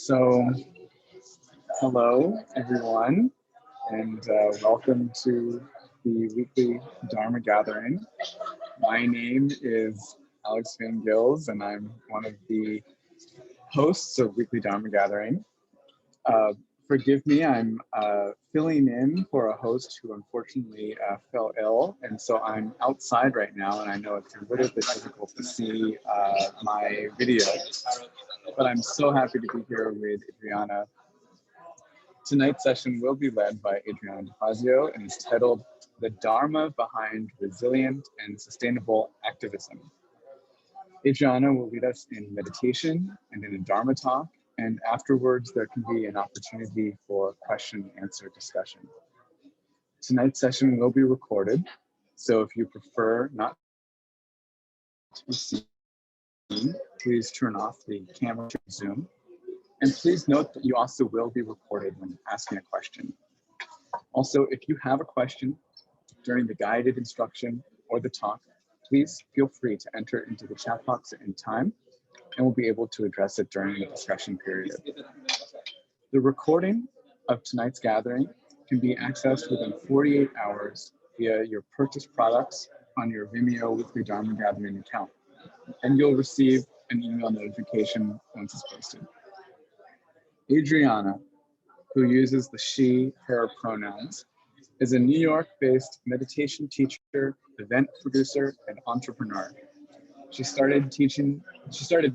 So, hello everyone, and welcome to the weekly Dharma gathering. My name is Alex Van Gils, and I'm one of the hosts of Weekly Dharma Gathering. Forgive me, I'm filling in for a host who unfortunately fell ill, and so I'm outside right now, and I know it's a little bit difficult to see my video, but I'm so happy to be here with Adriana. Tonight's session will be led by Adriana DiFazio and is titled The Dharma Behind Resilient and Sustainable Activism. Adriana will lead us in meditation and in a Dharma talk, and afterwards there can be an opportunity for question and answer discussion. Tonight's session will be recorded, so if you prefer not to be seen, please turn off the camera to Zoom. And please note that you also will be recorded when asking a question. Also, if you have a question during the guided instruction or the talk, please feel free to enter into the chat box at any time, and we'll be able to address it during the discussion period. The recording of tonight's gathering can be accessed within 48 hours via your purchased products on your Vimeo Weekly Dharma Gathering account, and you'll receive an email notification once it's posted. Adriana, who uses the she, her pronouns, is a New York-based meditation teacher, event producer, and entrepreneur. She started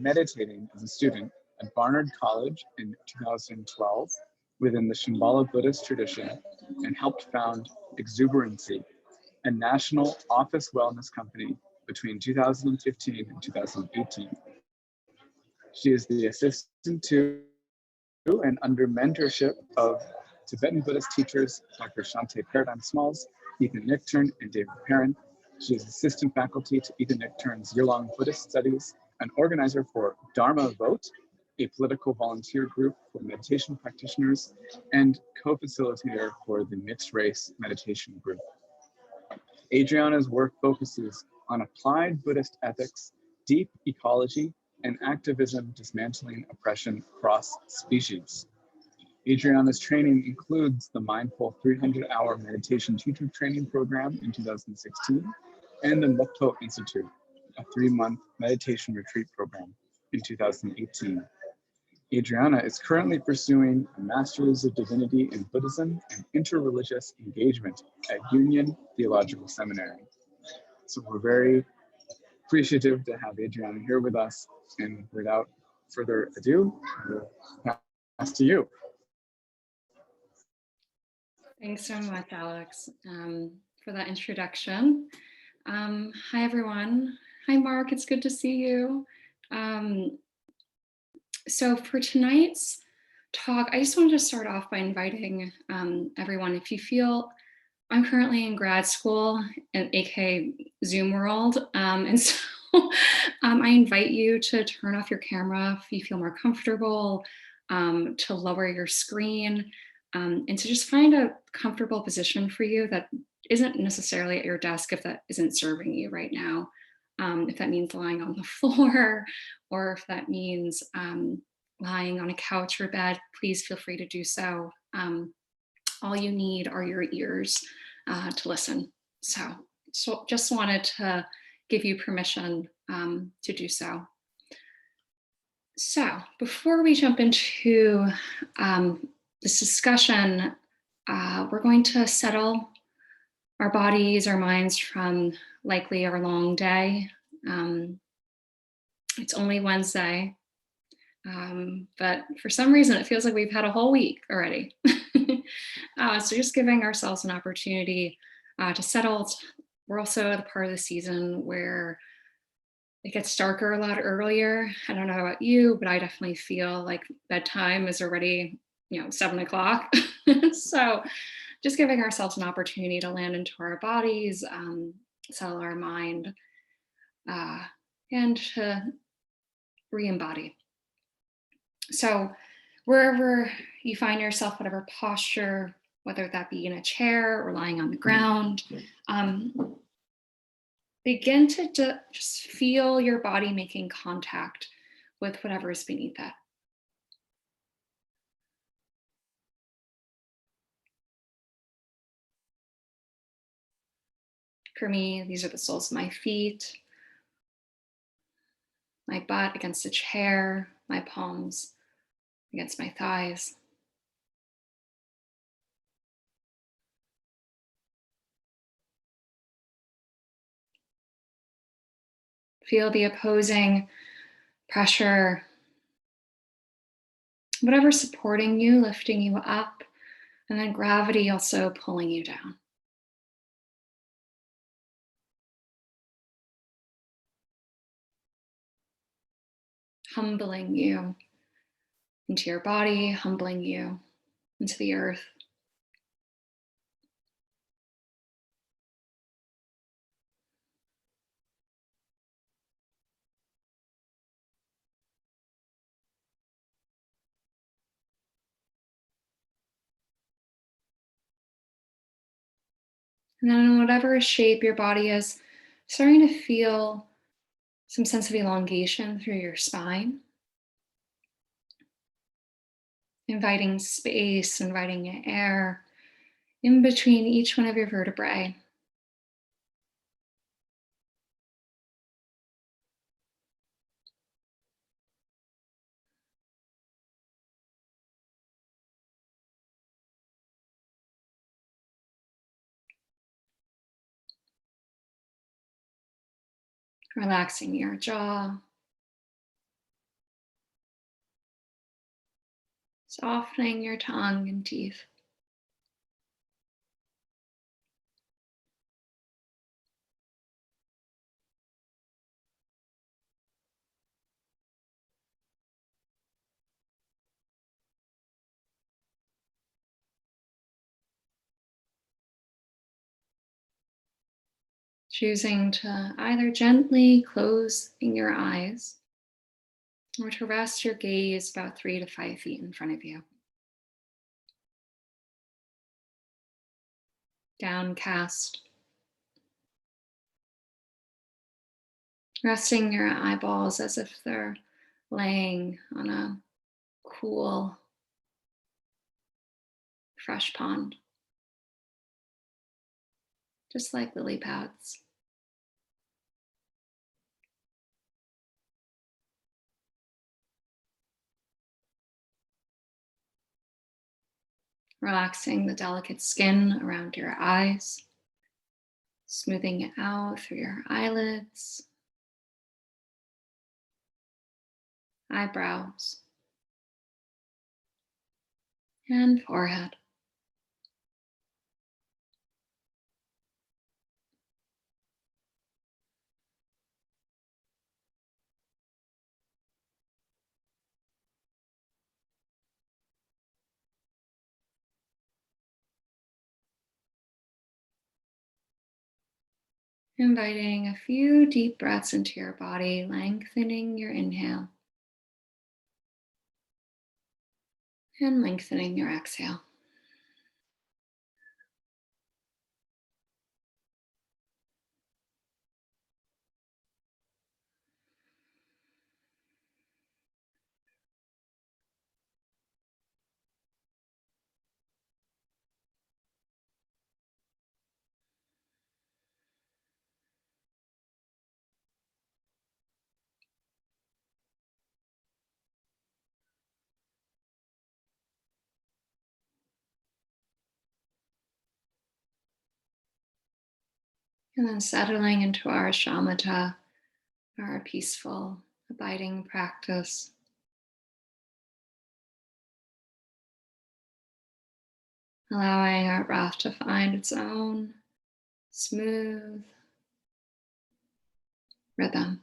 meditating as a student at Barnard College in 2012 within the Shambhala Buddhist tradition and helped found Exuberancy, a national office wellness company between 2015 and 2018. She is the assistant to and under mentorship of Tibetan Buddhist teachers Dr. Shante Paradigm Smalls, Ethan Nichtern, and David Perrin. She is assistant faculty to Ethan Nichtern's year-long Buddhist studies, an organizer for Dharma Vote, a political volunteer group for meditation practitioners, and co-facilitator for the Mixed Race Meditation Group. Adriana's work focuses on applied Buddhist ethics, deep ecology, and activism dismantling oppression across species. Adriana's training includes the Mindful 300-Hour Meditation Teacher Training Program in 2016 and the Mukto Institute, a 3-month meditation retreat program in 2018. Adriana is currently pursuing a Master's of Divinity in Buddhism and Interreligious Engagement at Union Theological Seminary. So we're very appreciative to have Adriana here with us, and without further ado, we'll pass to you. Thanks so much, Alex, for that introduction. Hi, everyone. Hi, Mark. It's good to see you. So for tonight's talk, I just wanted to start off by inviting everyone, if you feel, I'm currently in grad school, in aka Zoom world, and so I invite you to turn off your camera if you feel more comfortable, to lower your screen, and to just find a comfortable position for you that isn't necessarily at your desk if that isn't serving you right now. If that means lying on the floor, or if that means lying on a couch or bed, please feel free to do so. All you need are your ears to listen. So just wanted to give you permission to do so. So before we jump into this discussion, we're going to settle our bodies, our minds from likely our long day. It's only Wednesday, but for some reason it feels like we've had a whole week already. So just giving ourselves an opportunity to settle. We're also at the part of the season where it gets darker a lot earlier. I don't know about you, but I definitely feel like bedtime is already, 7 o'clock. So just giving ourselves an opportunity to land into our bodies, settle our mind, and to re-embody. So wherever you find yourself, whatever posture, whether that be in a chair or lying on the ground, begin to just feel your body making contact with whatever is beneath it. For me, these are the soles of my feet, my butt against a chair, my palms against my thighs. Feel the opposing pressure, whatever's supporting you, lifting you up, and then gravity also pulling you down. Humbling you into your body, humbling you into the earth. And then, in whatever shape your body is, starting to feel some sense of elongation through your spine, inviting space, inviting air in between each one of your vertebrae. Relaxing your jaw, softening your tongue and teeth. Choosing to either gently closing your eyes or to rest your gaze about 3 to 5 feet in front of you. Downcast, resting your eyeballs as if they're laying on a cool, fresh pond, just like lily pads. Relaxing the delicate skin around your eyes, smoothing it out through your eyelids, eyebrows, and forehead. Inviting a few deep breaths into your body, lengthening your inhale and lengthening your exhale. And then settling into our shamatha, our peaceful, abiding practice. Allowing our breath to find its own smooth rhythm.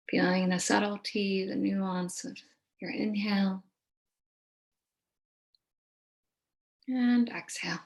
Feeling the subtlety, the nuance of your inhale and exhale.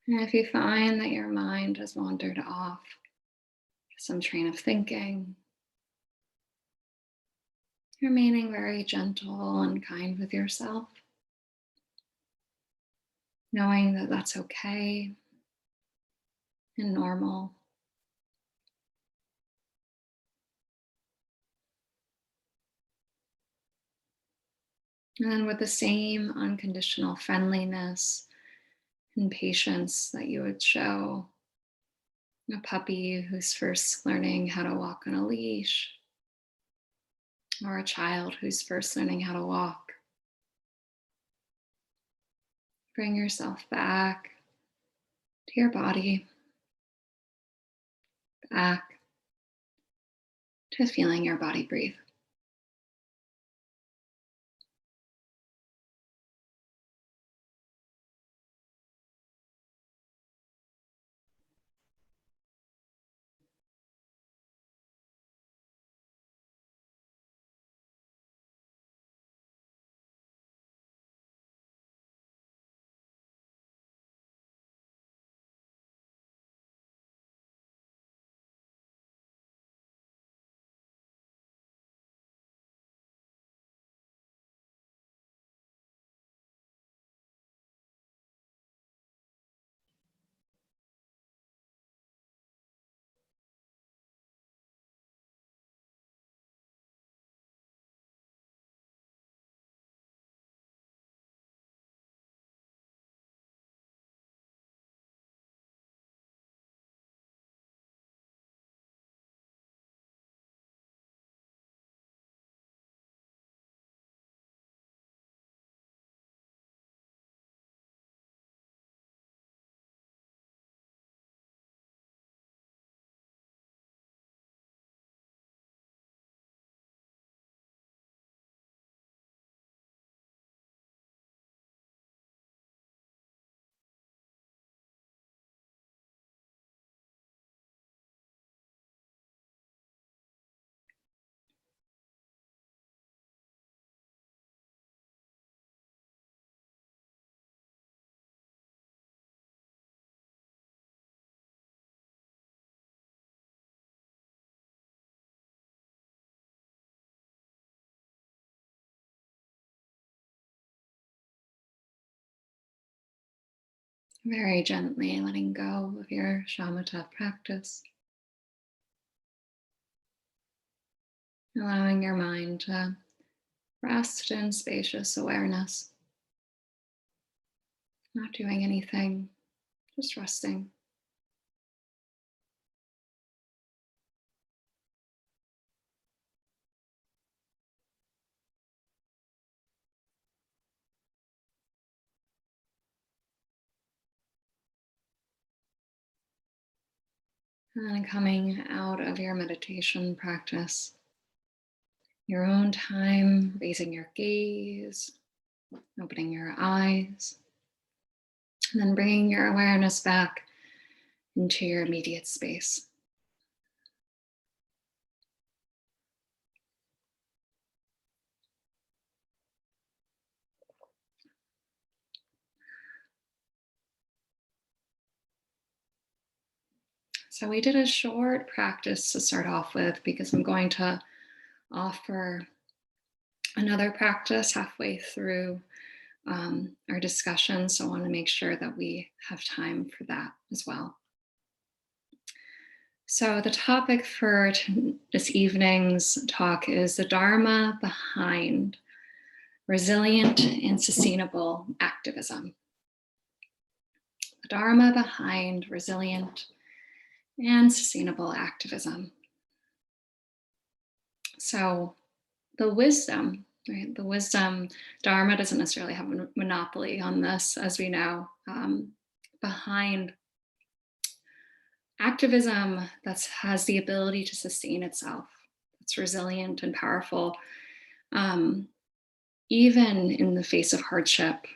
And if you find that your mind has wandered off to some train of thinking, remaining very gentle and kind with yourself, knowing that that's okay and normal. And then with the same unconditional friendliness and patience that you would show a puppy who's first learning how to walk on a leash, or a child who's first learning how to walk, bring yourself back to your body, back to feeling your body breathe. Very gently letting go of your shamatha practice, allowing your mind to rest in spacious awareness, not doing anything, just resting. And then coming out of your meditation practice, your own time, raising your gaze, opening your eyes, and then bringing your awareness back into your immediate space. So we did a short practice to start off with because I'm going to offer another practice halfway through our discussion. So I want to make sure that we have time for that as well. So the topic for this evening's talk is the Dharma behind resilient and sustainable activism. The Dharma behind resilient and sustainable activism. So the wisdom, right? The wisdom, Dharma doesn't necessarily have a monopoly on this, as we know, behind activism that has the ability to sustain itself. It's resilient and powerful, even in the face of hardship.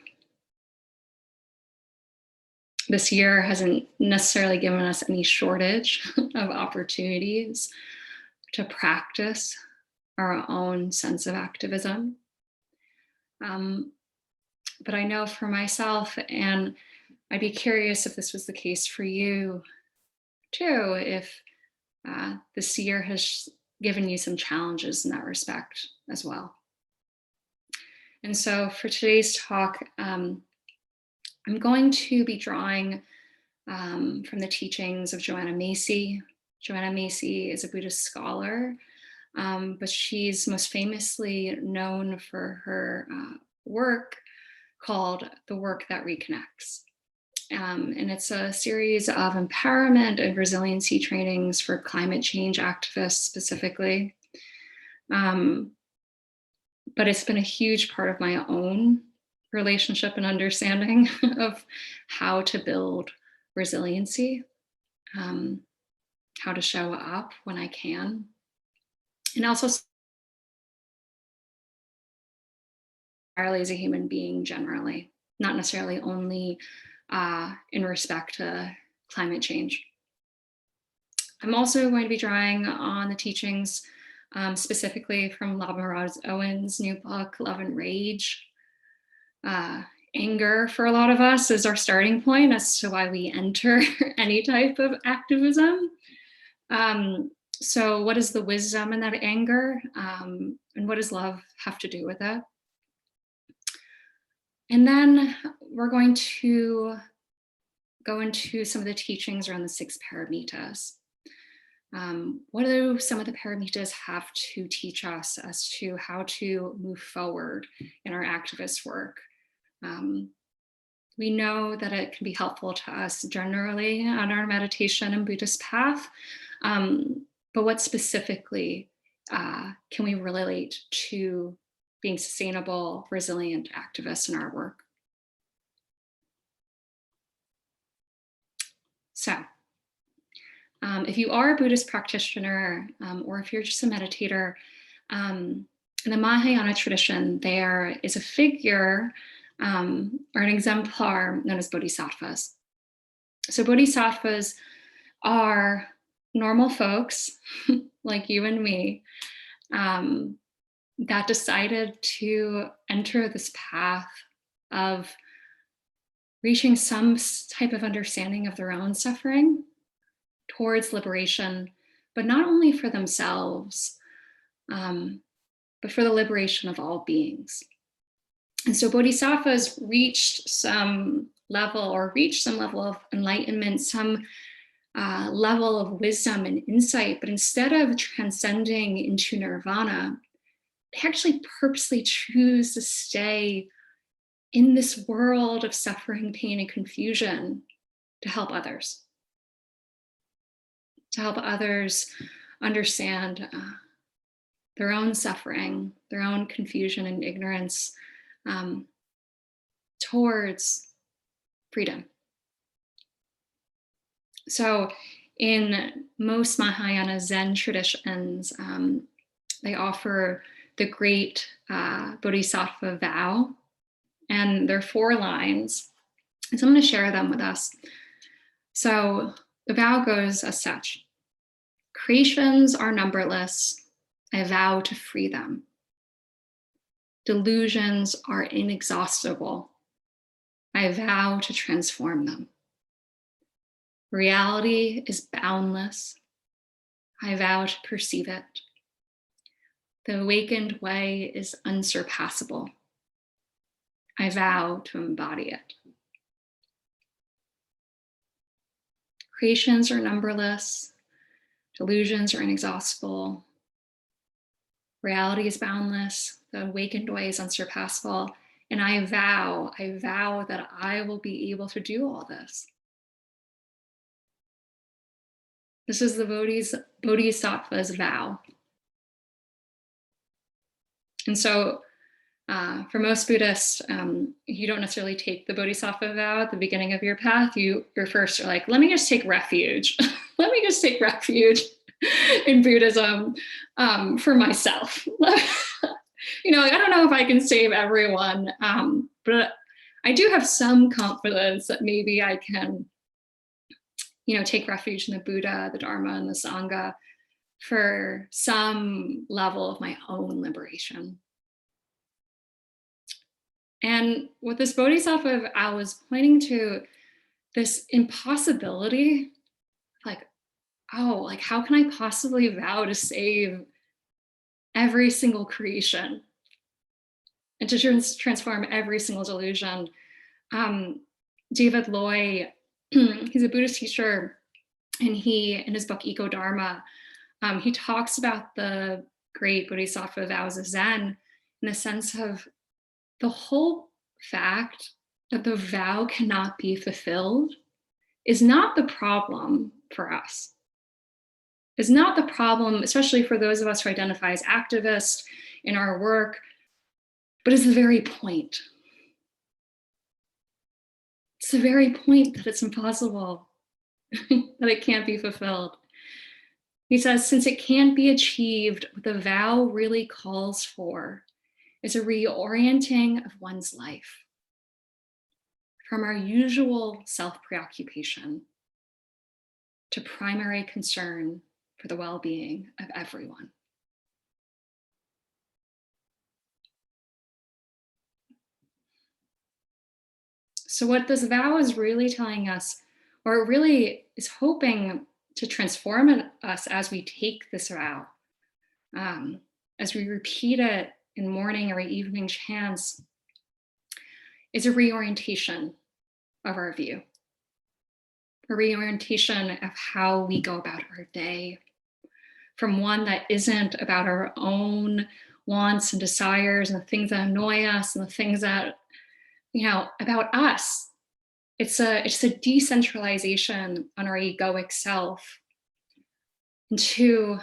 This year hasn't necessarily given us any shortage of opportunities to practice our own sense of activism. But I know for myself, and I'd be curious if this was the case for you too, if this year has given you some challenges in that respect as well. And so for today's talk, I'm going to be drawing from the teachings of Joanna Macy. Joanna Macy is a Buddhist scholar, but she's most famously known for her work called The Work That Reconnects. And it's a series of empowerment and resiliency trainings for climate change activists specifically. But it's been a huge part of my own relationship and understanding of how to build resiliency, how to show up when I can, and also as a human being generally, not necessarily only in respect to climate change. I'm also going to be drawing on the teachings specifically from Lamarad Owen's new book, Love and Rage. Anger for a lot of us is our starting point as to why we enter any type of activism. So what is the wisdom in that anger? And what does love have to do with it? And then we're going to go into some of the teachings around the 6 paramitas. What do some of the paramitas have to teach us as to how to move forward in our activist work? We know that it can be helpful to us generally on our meditation and Buddhist path, but what specifically can we relate to being sustainable, resilient activists in our work? So, if you are a Buddhist practitioner, or if you're just a meditator, in the Mahayana tradition, there is a figure or an exemplar known as bodhisattvas. So bodhisattvas are normal folks like you and me that decided to enter this path of reaching some type of understanding of their own suffering towards liberation, but not only for themselves, but for the liberation of all beings. And so bodhisattvas reached some level of enlightenment, some level of wisdom and insight, but instead of transcending into nirvana, they actually purposely choose to stay in this world of suffering, pain, and confusion to help others. To help others understand their own suffering, their own confusion and ignorance towards freedom. So in most Mahayana Zen traditions, they offer the great Bodhisattva vow, and there are 4 lines. And so I'm going to share them with us. So the vow goes as such: creations are numberless, I vow to free them. Delusions are inexhaustible, I vow to transform them. Reality is boundless, I vow to perceive it. The awakened way is unsurpassable, I vow to embody it. Creations are numberless, delusions are inexhaustible, reality is boundless, the awakened way is unsurpassable, and I vow that I will be able to do all this. This is the Bodhisattva's vow. And so for most Buddhists, you don't necessarily take the Bodhisattva vow at the beginning of your path. You're first are like, let me just take refuge. Let me just take refuge in Buddhism for myself. I don't know if I can save everyone, but I do have some confidence that maybe I can, take refuge in the Buddha, the Dharma, and the Sangha for some level of my own liberation. And what this Bodhisattva I was pointing to this impossibility, like, oh, like how can I possibly vow to save every single creation and to transform every single delusion? David Loy, he's a Buddhist teacher, and he, in his book Eco Dharma, he talks about the great Bodhisattva vows of Zen in the sense of the whole fact that the vow cannot be fulfilled is not the problem for us. Is not the problem, especially for those of us who identify as activists in our work, but is the very point. It's the very point that it's impossible, that it can't be fulfilled. He says, since it can't be achieved, what the vow really calls for is a reorienting of one's life from our usual self-preoccupation to primary concern for the well-being of everyone. So what this vow is really telling us, or it really is hoping to transform us as we take this vow, as we repeat it in morning or evening chants, is a reorientation of our view, a reorientation of how we go about our day, from one that isn't about our own wants and desires and the things that annoy us and the things that, about us. It's a decentralization on our egoic self into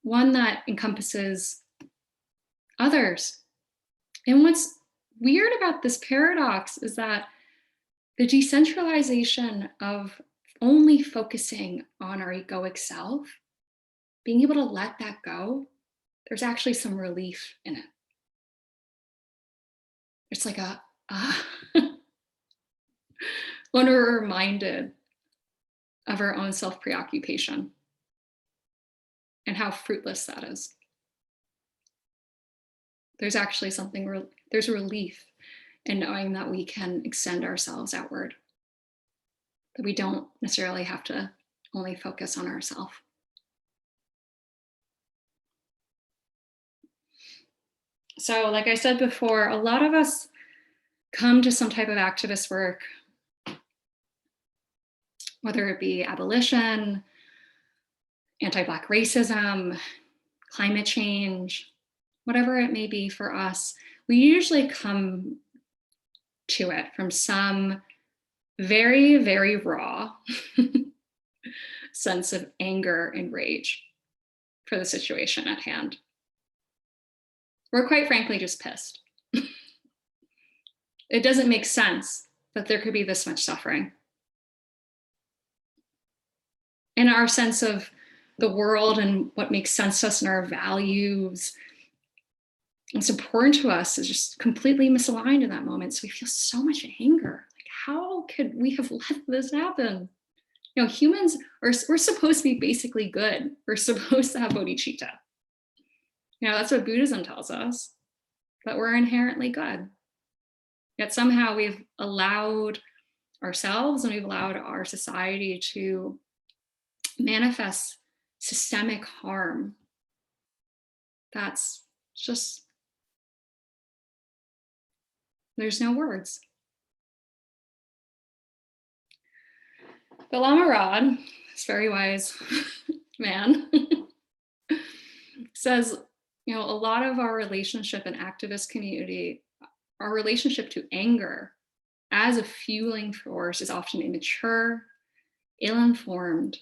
one that encompasses others. And what's weird about this paradox is that the decentralization of only focusing on our egoic self, being able to let that go, there's actually some relief in it. It's like when we're reminded of our own self-preoccupation and how fruitless that is. There's actually there's relief in knowing that we can extend ourselves outward, that we don't necessarily have to only focus on ourselves. So, like I said before, a lot of us come to some type of activist work, whether it be abolition, anti-Black racism, climate change, whatever it may be for us, we usually come to it from some very, very raw sense of anger and rage for the situation at hand. We're quite frankly just pissed. It doesn't make sense that there could be this much suffering. And our sense of the world and what makes sense to us and our values, what's important to us, is just completely misaligned in that moment. So we feel so much anger. Like, how could we have let this happen? Humans we're supposed to be basically good. We're supposed to have bodhicitta. That's what Buddhism tells us, that we're inherently good. Yet somehow we've allowed ourselves and we've allowed our society to manifest systemic harm. That's just, there's no words. But Lama Rod, this very wise man, says, a lot of our relationship in activist community, our relationship to anger as a fueling force is often immature, ill-informed,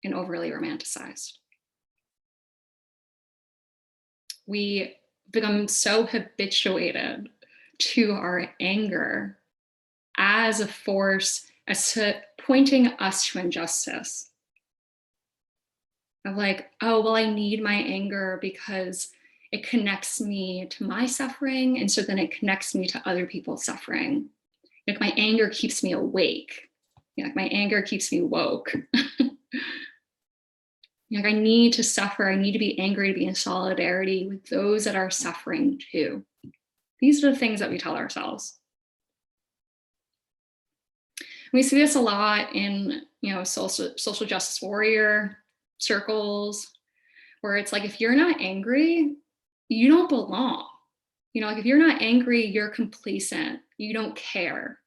and overly romanticized. We become so habituated to our anger as a force, as to pointing us to injustice. Of like, oh, well, I need my anger because it connects me to my suffering, and so then it connects me to other people's suffering. Like, my anger keeps me awake. Like, my anger keeps me woke. Like, I need to suffer. I need to be angry to be in solidarity with those that are suffering too. These are the things that we tell ourselves. We see this a lot in, social justice warrior circles, where it's like, if you're not angry, you don't belong. Like if you're not angry, you're complacent, you don't care.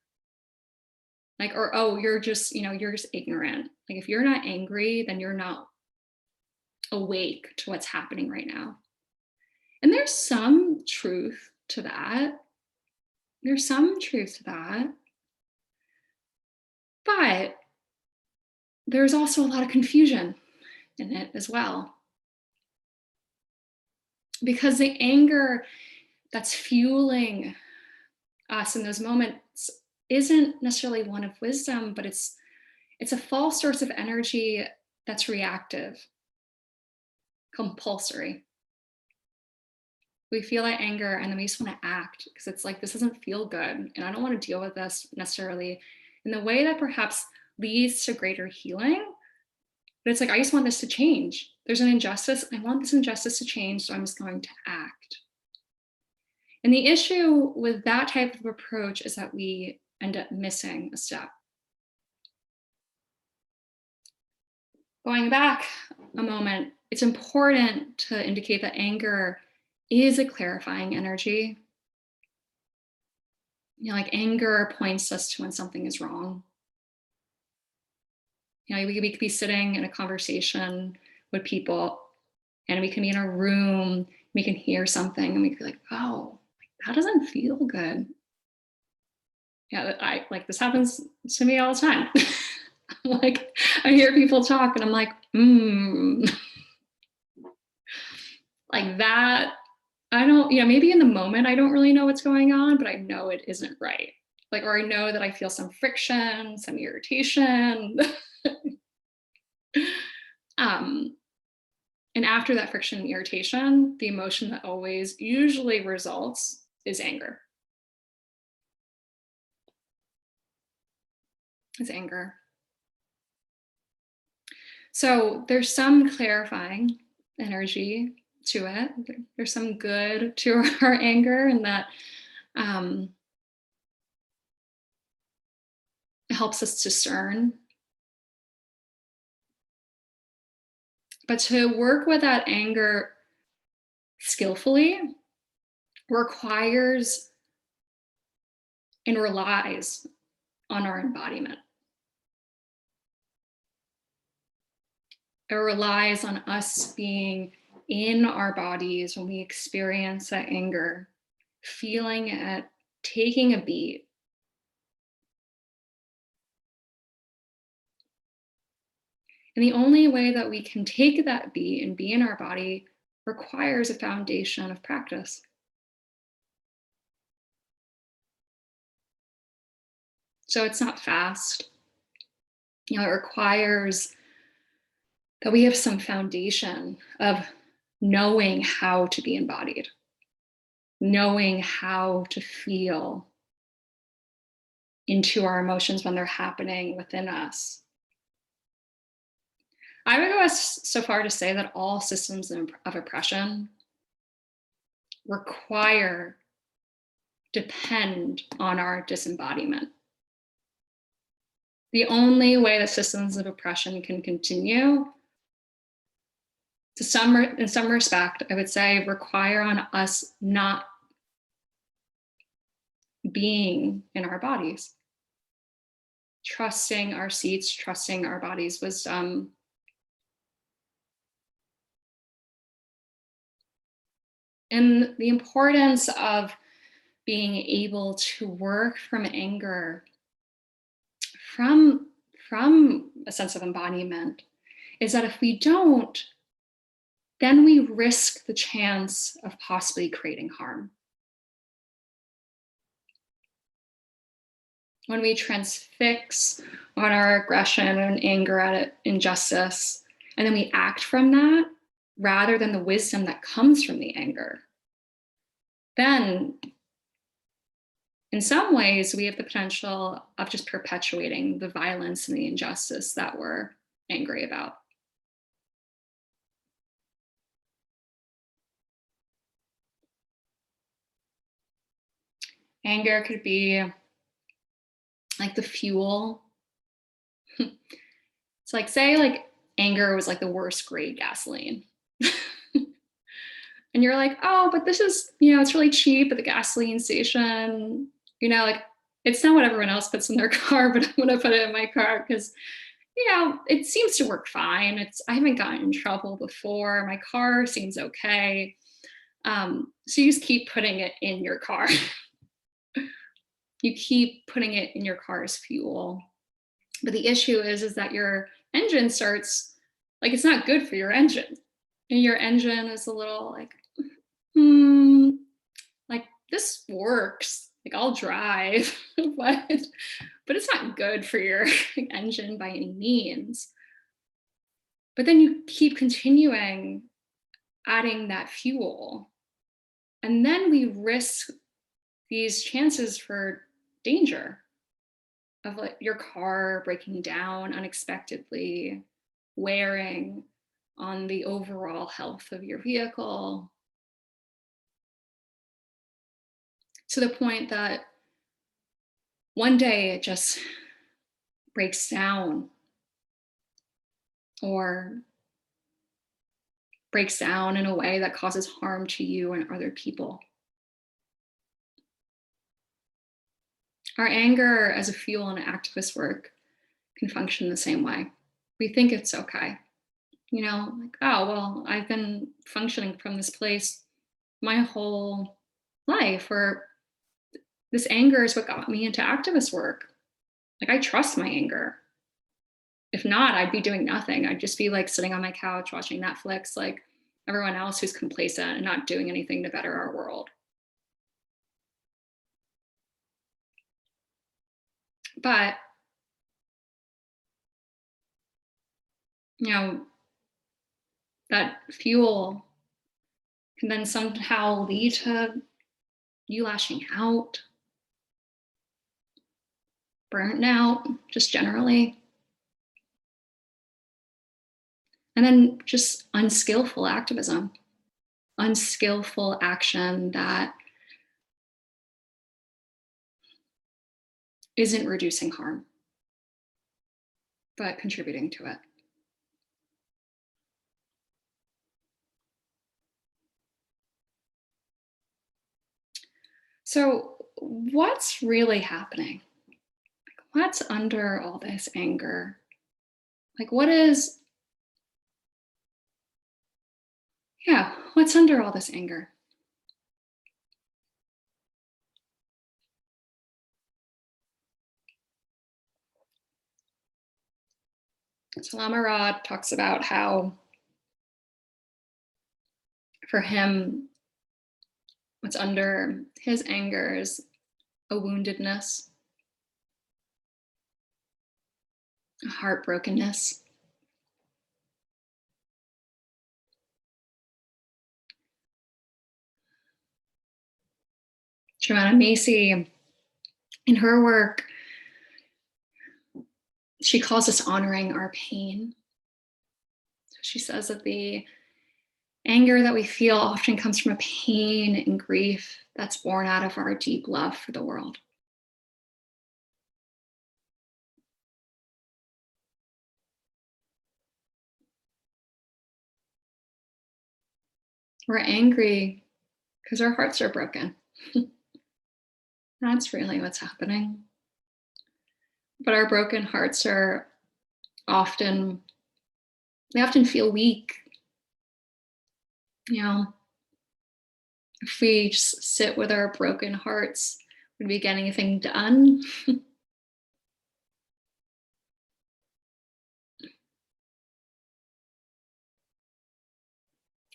Like, or, oh, you're just ignorant. Like if you're not angry, then you're not awake to what's happening right now. And there's some truth to that. There's some truth to that. But there's also a lot of confusion in it as well. Because the anger that's fueling us in those moments isn't necessarily one of wisdom, but it's a false source of energy that's reactive, compulsory. We feel that anger and then we just want to act because it's like, this doesn't feel good and I don't want to deal with this necessarily in the way that perhaps leads to greater healing. But it's like, I just want this to change. There's an injustice. I want this injustice to change, so I'm just going to act. And the issue with that type of approach is that we end up missing a step. Going back a moment, it's important to indicate that anger is a clarifying energy. Like anger points us to when something is wrong. We could be sitting in a conversation with people and we can be in a room, we can hear something and we can be like, oh, that doesn't feel good. Yeah, this happens to me all the time. Like, I hear people talk and I'm like, like that, I don't, maybe in the moment I don't really know what's going on, but I know it isn't right. Like, or I know that I feel some friction, some irritation. And after that friction and irritation, the emotion that always usually results is anger. It's anger. So there's some clarifying energy to it. There's some good to our anger, and that it helps us discern. But to work with that anger skillfully requires and relies on our embodiment. It relies on us being in our bodies when we experience that anger, feeling it, taking a beat. And the only way that we can take that beat and be in our body requires a foundation of practice. So it's not fast. It requires that we have some foundation of knowing how to be embodied, knowing how to feel into our emotions when they're happening within us. I would go so far to say that all systems of oppression depend on our disembodiment. The only way that systems of oppression can continue, in some respect, I would say, require on us not being in our bodies, trusting our seats, trusting our bodies' wisdom. And the importance of being able to work from anger, from a sense of embodiment, is that if we don't, then we risk the chance of possibly creating harm. When we transfix on our aggression and anger at injustice, and then we act from that rather than the wisdom that comes from the anger, then in some ways we have the potential of just perpetuating the violence and the injustice that we're angry about. Anger could be like the fuel It's like, say like anger was like the worst grade gasoline. And you're like, oh, but this is, it's really cheap at the gasoline station. Like it's not what everyone else puts in their car, but I'm gonna put it in my car because, it seems to work fine. I haven't gotten in trouble before. My car seems okay. So you just keep putting it in your car. You keep putting it in your car's fuel. But the issue is that your engine starts, like, it's not good for your engine. And your engine is a little like, like this works. Like I'll drive, but it's not good for your engine by any means. But then you keep continuing adding that fuel. And then we risk these chances for danger of like your car breaking down unexpectedly, wearing on the overall health of your vehicle, to the point that one day it just breaks down or breaks down in a way that causes harm to you and other people. Our anger as a fuel in activist work can function the same way. We think it's okay. Like, oh, well, I've been functioning from this place my whole life, or this anger is what got me into activist work. Like, I trust my anger. If not, I'd be doing nothing. I'd just be like sitting on my couch watching Netflix like everyone else who's complacent and not doing anything to better our world. But, that fuel can then somehow lead to you lashing out, burnt out, just generally. And then just unskillful activism, unskillful action that isn't reducing harm, but contributing to it. So, what's really happening? What's under all this anger? Like, what's under all this anger? So Lamarad talks about how, for him, what's under his anger is a woundedness, a heartbrokenness. Joanna Macy, in her work, she calls us honoring our pain. So she says that the anger that we feel often comes from a pain and grief that's born out of our deep love for the world. We're angry because our hearts are broken. That's really what's happening. But our broken hearts are often feel weak. If we just sit with our broken hearts, would we get anything done?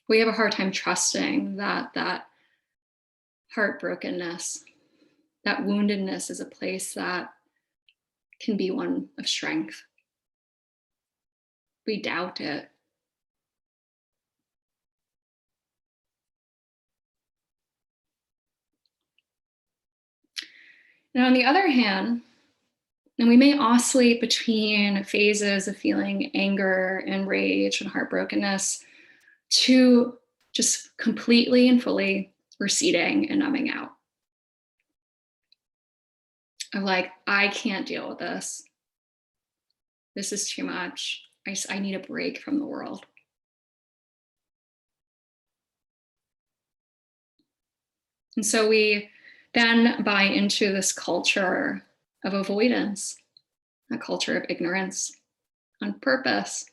We have a hard time trusting that heartbrokenness, that woundedness is a place that can be one of strength. We doubt it. Now, on the other hand, and we may oscillate between phases of feeling anger and rage and heartbrokenness to just completely and fully receding and numbing out. Of like, I can't deal with this. This is too much. I need a break from the world. And so we then buy into this culture of avoidance, a culture of ignorance on purpose.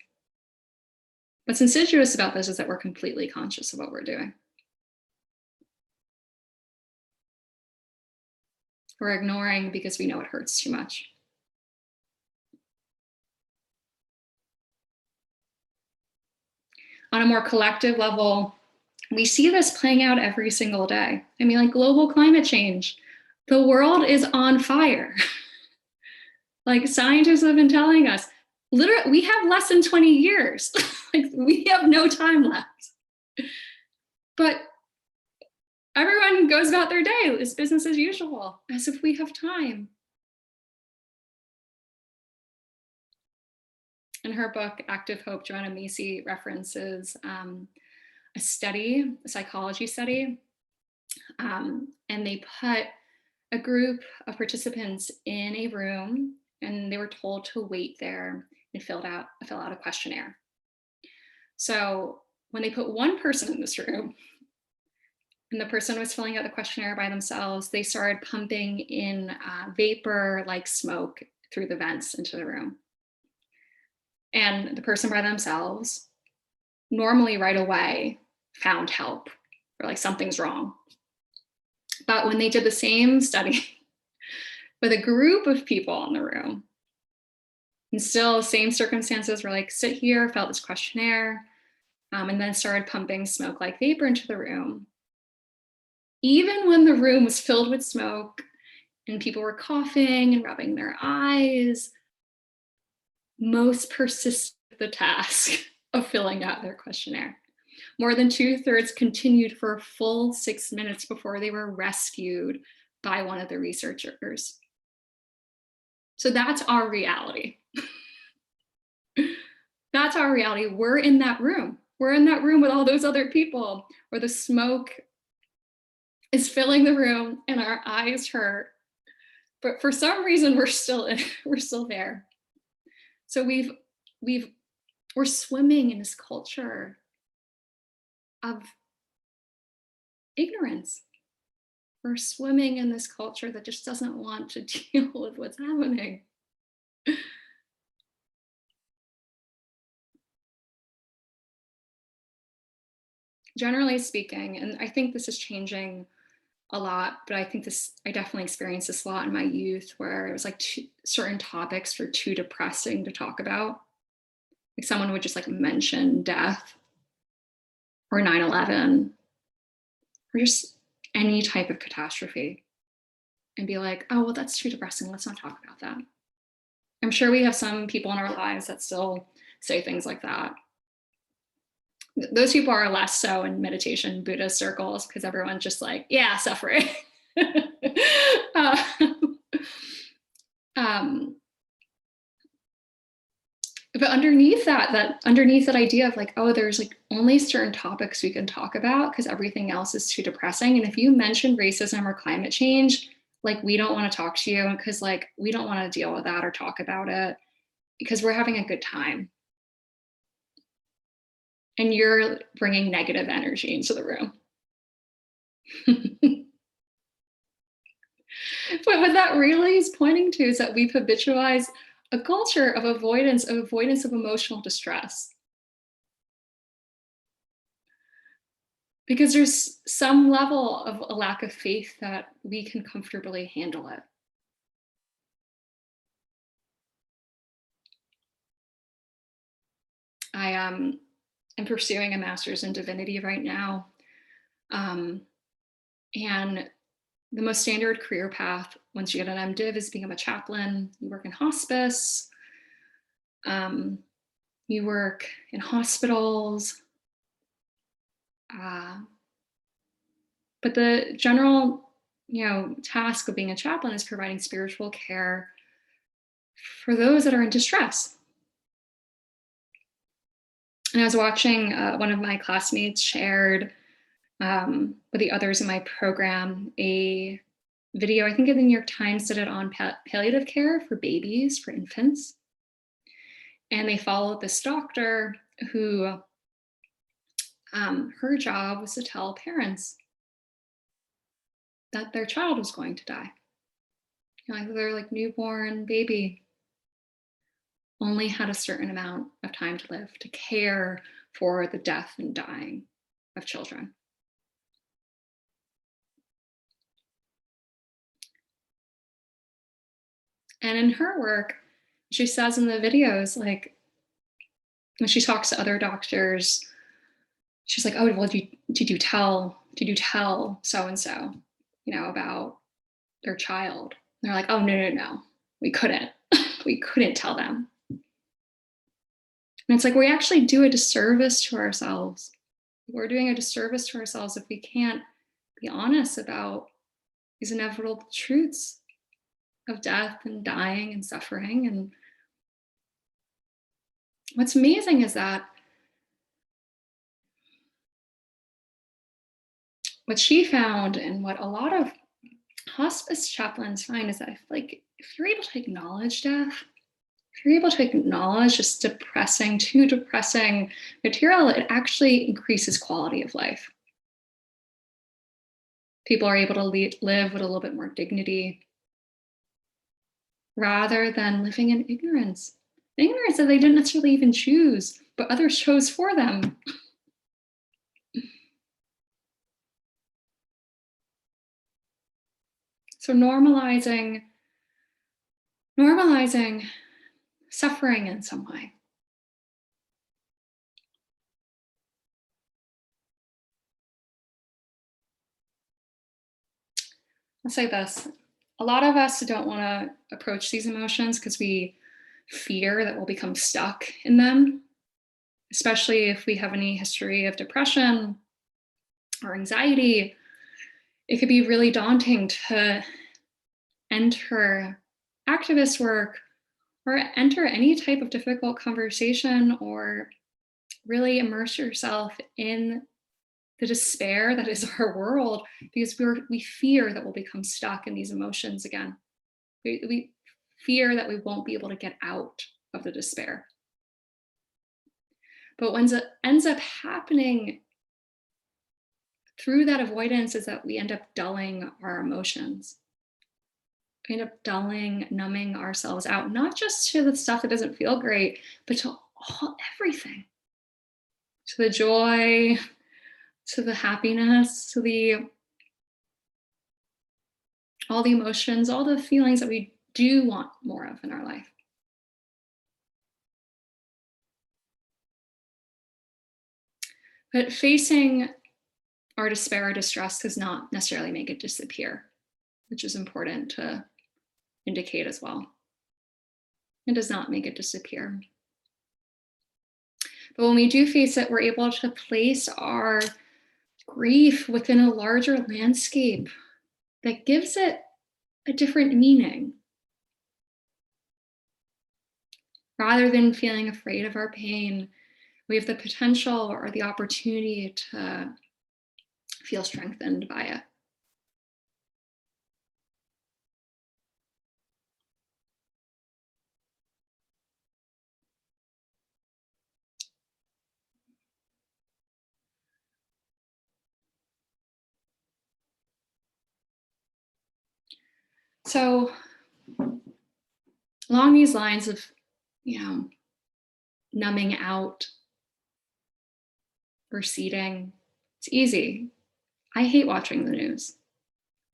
What's insidious about this is that we're completely conscious of what we're doing. We're ignoring because we know it hurts too much. On a more collective level, we see this playing out every single day. I mean, like global climate change, the world is on fire. Like scientists have been telling us, literally, we have less than 20 years. Like we have no time left. But everyone goes about their day. It's business as usual, as if we have time. In her book, Active Hope, Joanna Macy references a study, a psychology study, and they put a group of participants in a room and they were told to wait there and fill out a questionnaire. So when they put one person in this room and the person was filling out the questionnaire by themselves, they started pumping in vapor like smoke through the vents into the room. And the person by themselves normally right away found help or like something's wrong. But when they did the same study with a group of people in the room, and still same circumstances, were like, sit here, fill out this questionnaire, and then started pumping smoke like vapor into the room. Even when the room was filled with smoke and people were coughing and rubbing their eyes, most persisted with the task of filling out their questionnaire. More than 2/3 continued for a full 6 minutes before they were rescued by one of the researchers. So that's our reality. That's our reality. We're in that room. We're in that room with all those other people where the smoke is filling the room and our eyes hurt. But for some reason, we're still there. So we're swimming in this culture of ignorance. We're swimming in this culture that just doesn't want to deal with what's happening. Generally speaking, and I think this is changing a lot, but I definitely experienced this a lot in my youth where it was like certain topics were too depressing to talk about. Like someone would just like mention death or 9/11 or just any type of catastrophe and be like, oh, well, that's too depressing. Let's not talk about that. I'm sure we have some people in our lives that still say things like that. Those people are less so in meditation Buddhist circles because everyone's just like, yeah, suffering. But underneath that idea of like, oh, there's like only certain topics we can talk about because everything else is too depressing. And if you mention racism or climate change, like we don't want to talk to you because like we don't want to deal with that or talk about it because we're having a good time. And you're bringing negative energy into the room. But what that really is pointing to is that we've habitualized a culture of avoidance of emotional distress. Because there's some level of a lack of faith that we can comfortably handle it. I am pursuing a master's in divinity right now. And the most standard career path once you get an MDiv is become a chaplain. You work in hospice. You work in hospitals. But the general, task of being a chaplain is providing spiritual care for those that are in distress. And I was watching one of my classmates shared with the others in my program a video, I think the New York Times did it on palliative care for babies, for infants. And they followed this doctor who her job was to tell parents that their child was going to die. Like their like newborn baby only had a certain amount of time to live to care for the death and dying of children. And in her work, she says in the videos, like when she talks to other doctors, she's like, "Oh, well, did you tell so and so, about their child?" And they're like, "Oh, no, we couldn't, we couldn't tell them." And it's like we actually do a disservice to ourselves. We're doing a disservice to ourselves if we can't be honest about these inevitable truths of death and dying and suffering. And what's amazing is that what she found and what a lot of hospice chaplains find is that if you're able to acknowledge death, if you're able to acknowledge just too depressing material, it actually increases quality of life. People are able to live with a little bit more dignity rather than living in ignorance. Ignorance that they didn't necessarily even choose, but others chose for them. So normalizing suffering in some way. I'll say this. A lot of us don't want to approach these emotions because we fear that we'll become stuck in them, especially if we have any history of depression or anxiety. It could be really daunting to enter activist work or enter any type of difficult conversation or really immerse yourself in the despair that is our world, because we fear that we'll become stuck in these emotions again. We fear that we won't be able to get out of the despair. But what ends up happening through that avoidance is that we end up dulling our emotions. We end up numbing ourselves out, not just to the stuff that doesn't feel great, but to everything. To the joy, to the happiness, to all the emotions, all the feelings that we do want more of in our life. But facing our despair or distress does not necessarily make it disappear, which is important to indicate as well. It does not make it disappear. But when we do face it, we're able to place our grief within a larger landscape that gives it a different meaning. Rather than feeling afraid of our pain, we have the potential or the opportunity to feel strengthened by it. So along these lines of, numbing out, receding, it's easy. I hate watching the news.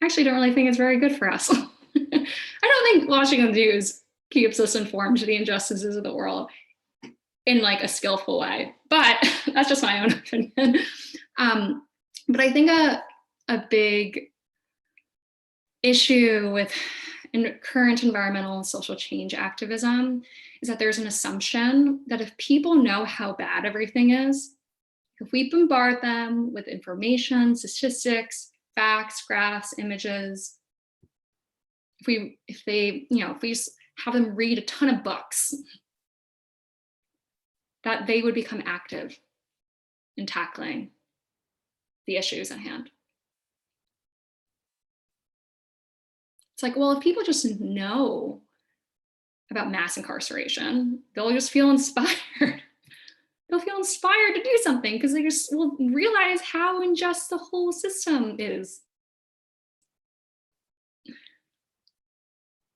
I actually don't really think it's very good for us. I don't think watching the news keeps us informed to the injustices of the world in like a skillful way, but that's just my own opinion. But I think a big issue with current environmental and social change activism is that there's an assumption that if people know how bad everything is, if we bombard them with information, statistics, facts, graphs, images, if we just have them read a ton of books, that they would become active in tackling the issues at hand. It's like, well, if people just know about mass incarceration. They'll just feel inspired. They'll feel inspired to do something because they just will realize how unjust the whole system is.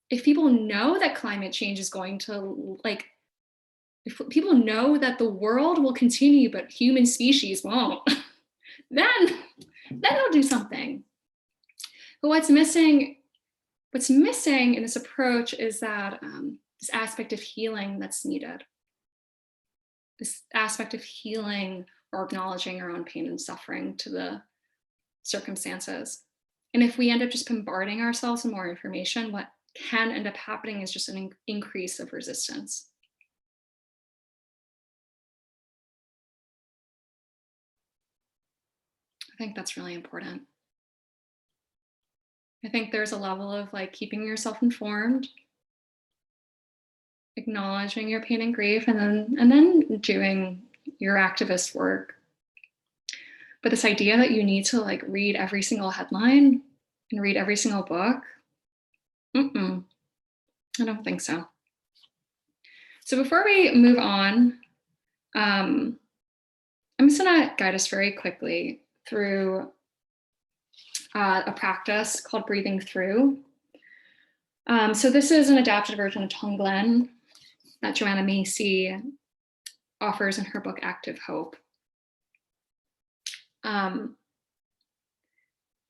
If people know that climate change is going to, like, if people know that the world will continue, but human species won't, then they'll do something. But what's missing in this approach is that this aspect of healing that's needed. This aspect of healing or acknowledging our own pain and suffering to the circumstances. And if we end up just bombarding ourselves with more information, what can end up happening is just an increase of resistance. I think that's really important. I think there's a level of like keeping yourself informed, acknowledging your pain and grief, and then doing your activist work. But this idea that you need to like read every single headline and read every single book, I don't think so. So before we move on, I'm just gonna guide us very quickly through a practice called breathing through. So this is an adapted version of Tonglen that Joanna Macy offers in her book, Active Hope. And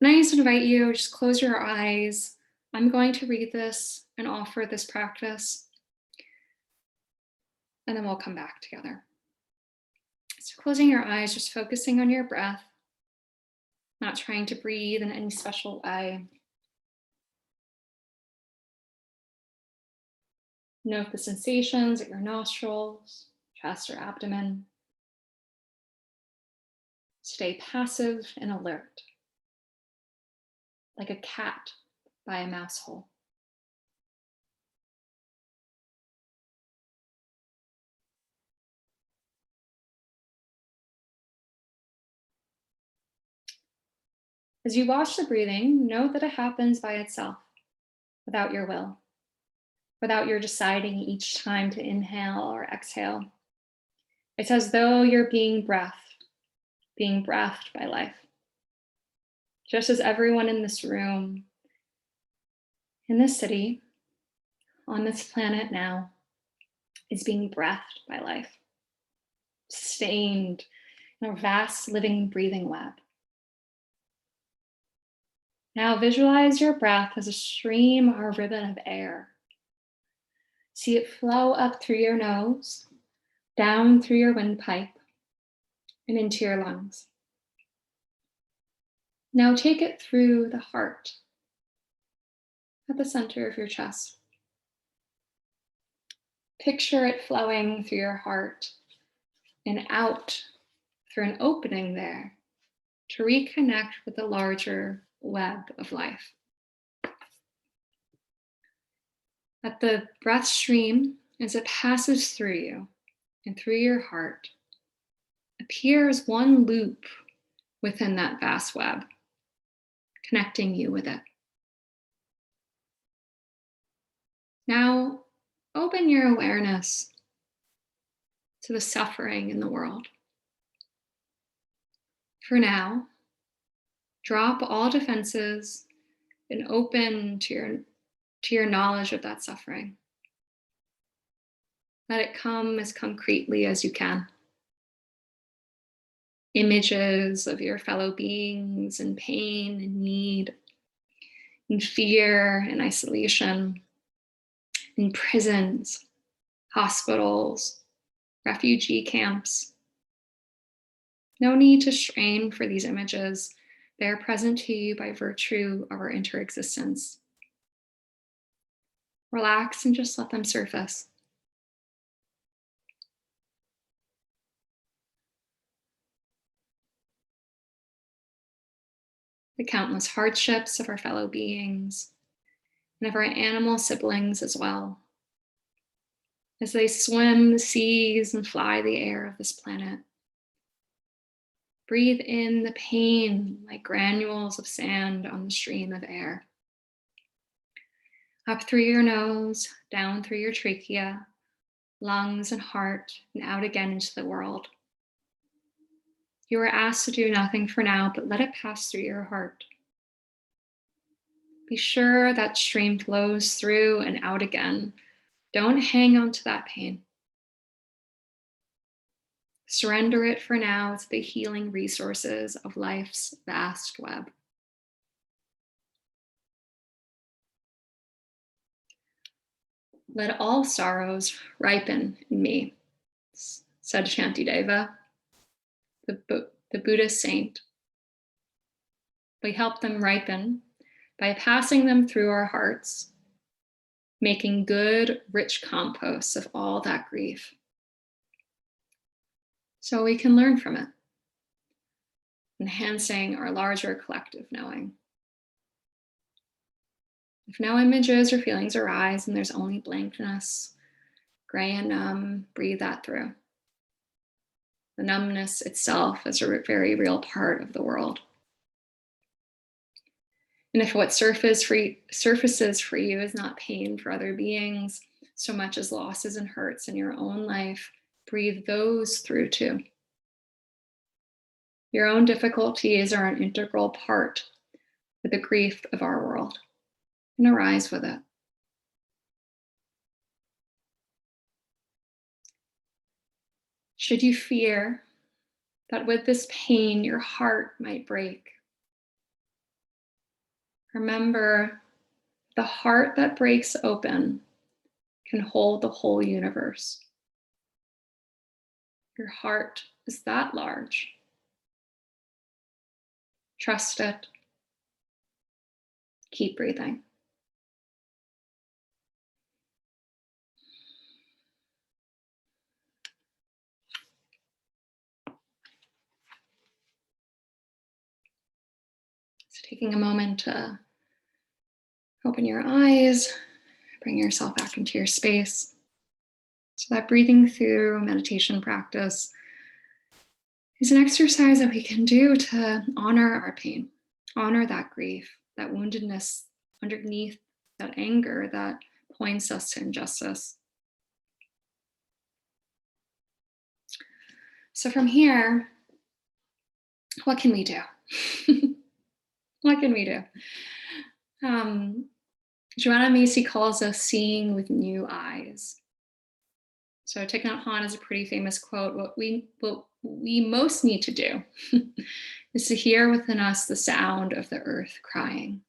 I just invite you, just close your eyes. I'm going to read this and offer this practice, and then we'll come back together. So closing your eyes, just focusing on your breath, not trying to breathe in any special way. Note the sensations at your nostrils, chest, or abdomen. Stay passive and alert, like a cat by a mouse hole. As you watch the breathing, note that it happens by itself, without your will, without your deciding each time to inhale or exhale. It's as though you're being breathed by life. Just as everyone in this room, in this city, on this planet now, is being breathed by life, sustained in a vast living breathing web. Now visualize your breath as a stream or a ribbon of air. See it flow up through your nose, down through your windpipe, and into your lungs. Now take it through the heart, at the center of your chest. Picture it flowing through your heart and out through an opening there to reconnect with the larger web of life. Let the breath stream, as it passes through you and through your heart, appear as one loop within that vast web, connecting you with it. Now, open your awareness to the suffering in the world. For now, drop all defenses and open to your knowledge of that suffering. Let it come as concretely as you can. Images of your fellow beings in pain and need, in fear and isolation, in prisons, hospitals, refugee camps. No need to strain for these images. They are present to you by virtue of our interexistence. Relax and just let them surface. The countless hardships of our fellow beings and of our animal siblings as well, as they swim the seas and fly the air of this planet. Breathe in the pain like granules of sand on the stream of air. Up through your nose, down through your trachea, lungs and heart, and out again into the world. You are asked to do nothing for now, but let it pass through your heart. Be sure that stream flows through and out again. Don't hang on to that pain. Surrender it for now to the healing resources of life's vast web. Let all sorrows ripen in me, said Shantideva, the Buddhist saint. We help them ripen by passing them through our hearts, making good, rich composts of all that grief, so we can learn from it, enhancing our larger collective knowing. If no images or feelings arise and there's only blankness, gray and numb, breathe that through. The numbness itself is a very real part of the world. And if what surfaces for you is not pain for other beings, so much as losses and hurts in your own life, breathe those through too. Your own difficulties are an integral part of the grief of our world, and arise with it. Should you fear that with this pain your heart might break, remember the heart that breaks open can hold the whole universe. Your heart is that large. Trust it. Keep breathing. So taking a moment to open your eyes, bring yourself back into your space. So that breathing through meditation practice is an exercise that we can do to honor our pain, honor that grief, that woundedness underneath that anger that points us to injustice. So from here, what can we do? What can we do? Joanna Macy calls us seeing with new eyes. So Thich Nhat Hanh is a pretty famous quote. What we most need to do is to hear within us the sound of the earth crying.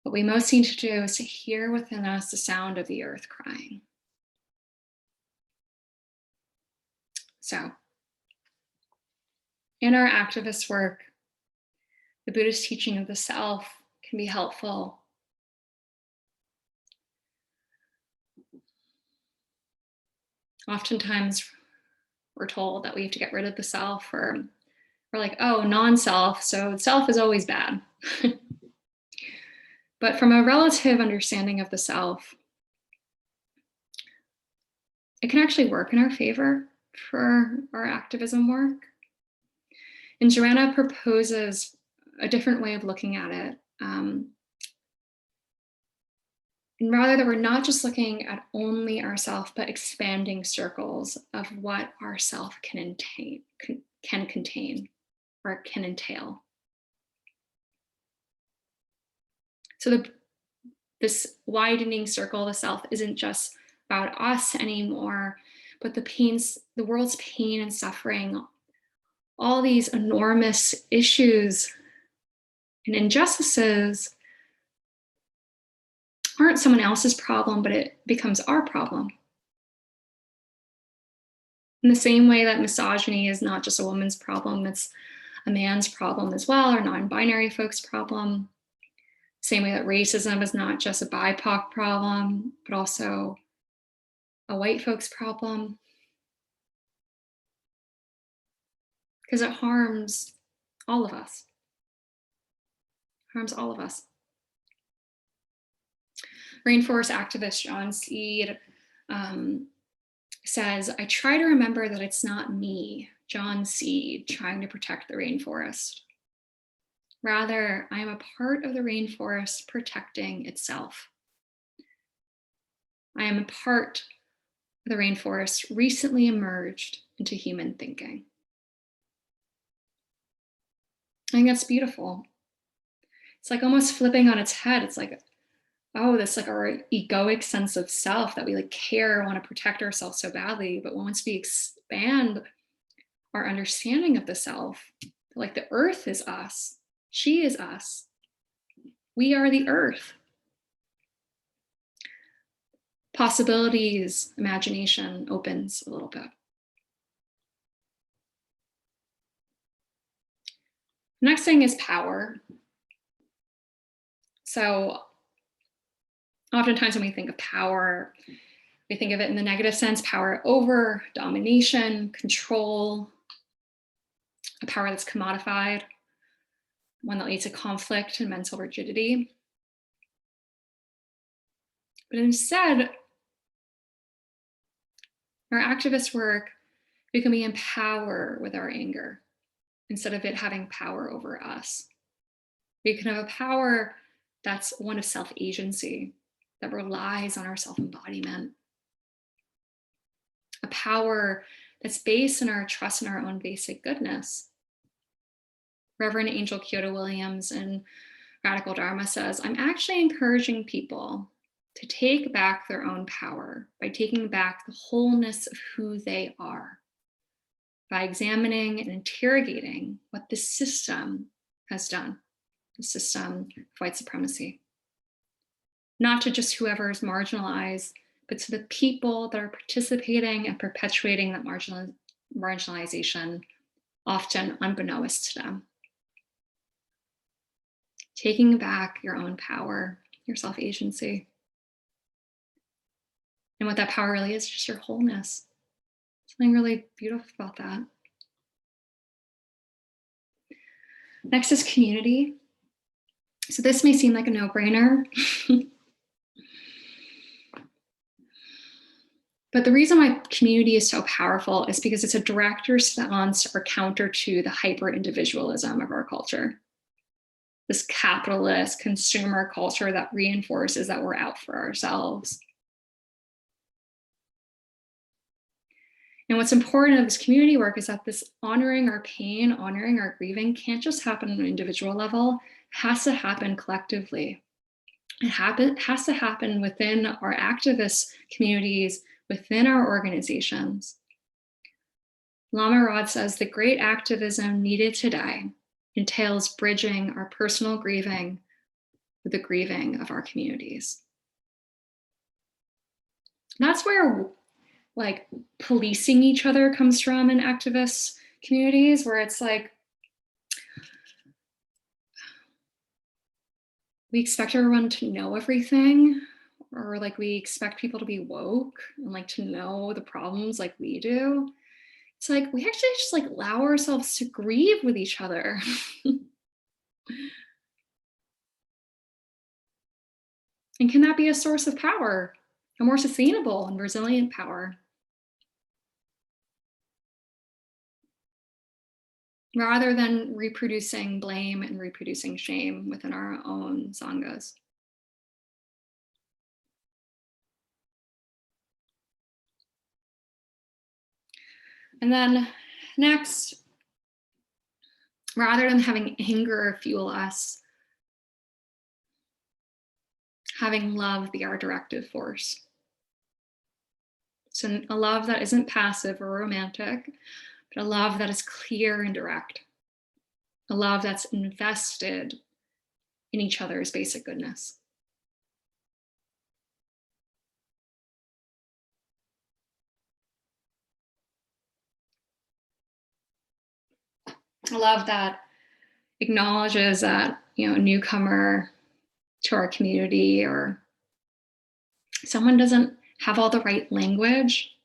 What we most need to do is to hear within us the sound of the earth crying. So, in our activist work, the Buddhist teaching of the self can be helpful. Oftentimes, we're told that we have to get rid of the self, or we're like, oh, non-self, so self is always bad. But from a relative understanding of the self, it can actually work in our favor for our activism work. And Joanna proposes a different way of looking at it. And rather that we're not just looking at only ourself, but expanding circles of what our self can contain or can entail. So this widening circle of the self isn't just about us anymore, but the world's pain and suffering, all these enormous issues and injustices aren't someone else's problem, but it becomes our problem. In the same way that misogyny is not just a woman's problem, it's a man's problem as well, or non-binary folks' problem. Same way that racism is not just a BIPOC problem, but also a white folks' problem. Because it harms all of us. Harms all of us. Rainforest activist John Seed says, I try to remember that it's not me, John Seed, trying to protect the rainforest. Rather, I am a part of the rainforest protecting itself. I am a part of the rainforest recently emerged into human thinking. I think that's beautiful. It's like almost flipping on its head. It's like, oh, that's like our egoic sense of self that we like care, want to protect ourselves so badly. But once we expand our understanding of the self, like the earth is us, she is us, we are the earth. Possibilities, imagination opens a little bit. Next thing is power. So oftentimes when we think of power, we think of it in the negative sense: power over, domination, control, a power that's commodified, one that leads to conflict and mental rigidity. But instead, our activist work, we can be in power with our anger instead of it having power over us. We can have a power that's one of self-agency, that relies on our self-embodiment. A power that's based on our trust in our own basic goodness. Reverend Angel Kyoto Williams in Radical Dharma says, I'm actually encouraging people to take back their own power by taking back the wholeness of who they are, by examining and interrogating what the system has done, the system of white supremacy. Not to just whoever is marginalized, but to the people that are participating and perpetuating that marginalization, often unbeknownst to them. Taking back your own power, your self-agency. And what that power really is just your wholeness. Something really beautiful about that. Next is community. So this may seem like a no-brainer. But the reason why community is so powerful is because it's a direct response or counter to the hyper-individualism of our culture. This capitalist consumer culture that reinforces that we're out for ourselves. And what's important of this community work is that this honoring our pain, honoring our grieving can't just happen on an individual level, it has to happen collectively. It has to happen within our activist communities, within our organizations. Lama Rod says the great activism needed today entails bridging our personal grieving with the grieving of our communities. That's where like policing each other comes from in activist communities, where it's like, we expect everyone to know everything, or like we expect people to be woke and like to know the problems like we do. It's like we actually just like allow ourselves to grieve with each other. And can that be a source of power, a more sustainable and resilient power? Rather than reproducing blame and reproducing shame within our own sanghas. And then next, rather than having anger fuel us, having love be our directive force. So a love that isn't passive or romantic, but a love that is clear and direct. A love that's invested in each other's basic goodness. A love that acknowledges that, a newcomer to our community or someone doesn't have all the right language,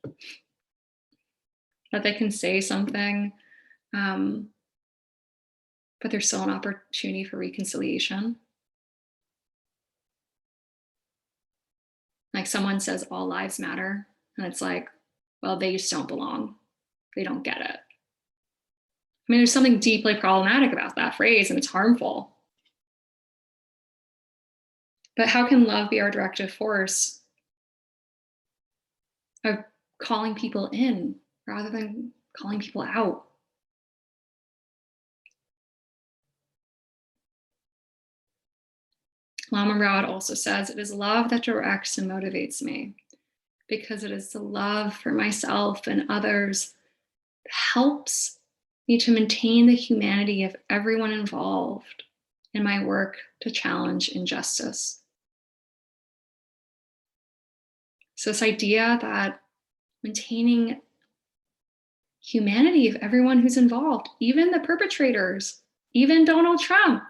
that they can say something, but there's still an opportunity for reconciliation. Like someone says all lives matter, and it's like, well, they just don't belong. They don't get it. mean, there's something deeply problematic about that phrase, and it's harmful. But how can love be our directive force of calling people in rather than calling people out? Lama Rod also says, it is love that directs and motivates me, because it is the love for myself and others that helps me to maintain the humanity of everyone involved in my work to challenge injustice. So this idea that maintaining humanity of everyone who's involved, even the perpetrators, even Donald Trump.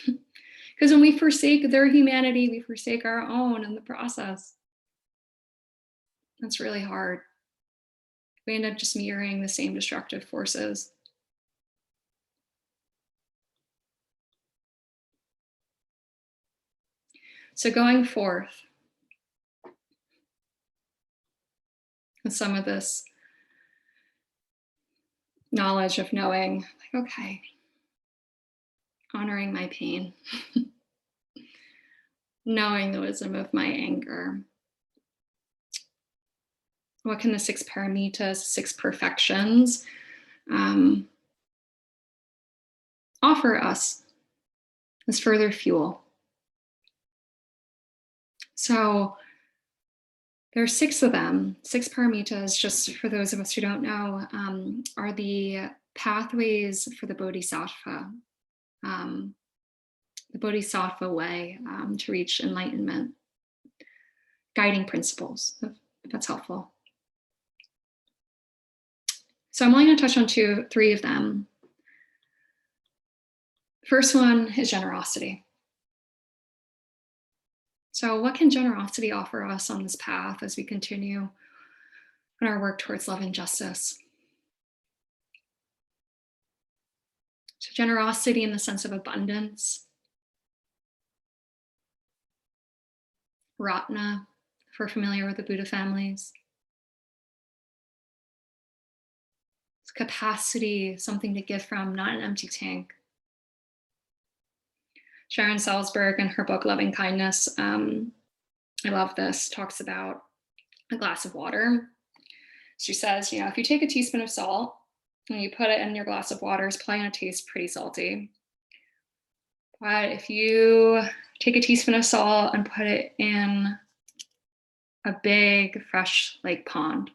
Because when we forsake their humanity, we forsake our own in the process. That's really hard. We end up just mirroring the same destructive forces. So going forth with some of this knowledge of knowing, like, okay, honoring my pain, knowing the wisdom of my anger. What can the 6 paramitas, 6 perfections, offer us as further fuel? So there are 6 of them. 6 paramitas, just for those of us who don't know, are the pathways for the bodhisattva, the bodhisattva way to reach enlightenment, guiding principles, if that's helpful. So I'm only going to touch on 3 of them. First one is generosity. So what can generosity offer us on this path as we continue in our work towards love and justice? So generosity in the sense of abundance. Ratna, if we're familiar with the Buddha families. It's capacity, something to give from, not an empty tank. Sharon Salzberg, in her book Loving Kindness, I love this, talks about a glass of water. She says, if you take a teaspoon of salt and you put it in your glass of water, it's probably going to taste pretty salty. But if you take a teaspoon of salt and put it in a big fresh lake pond,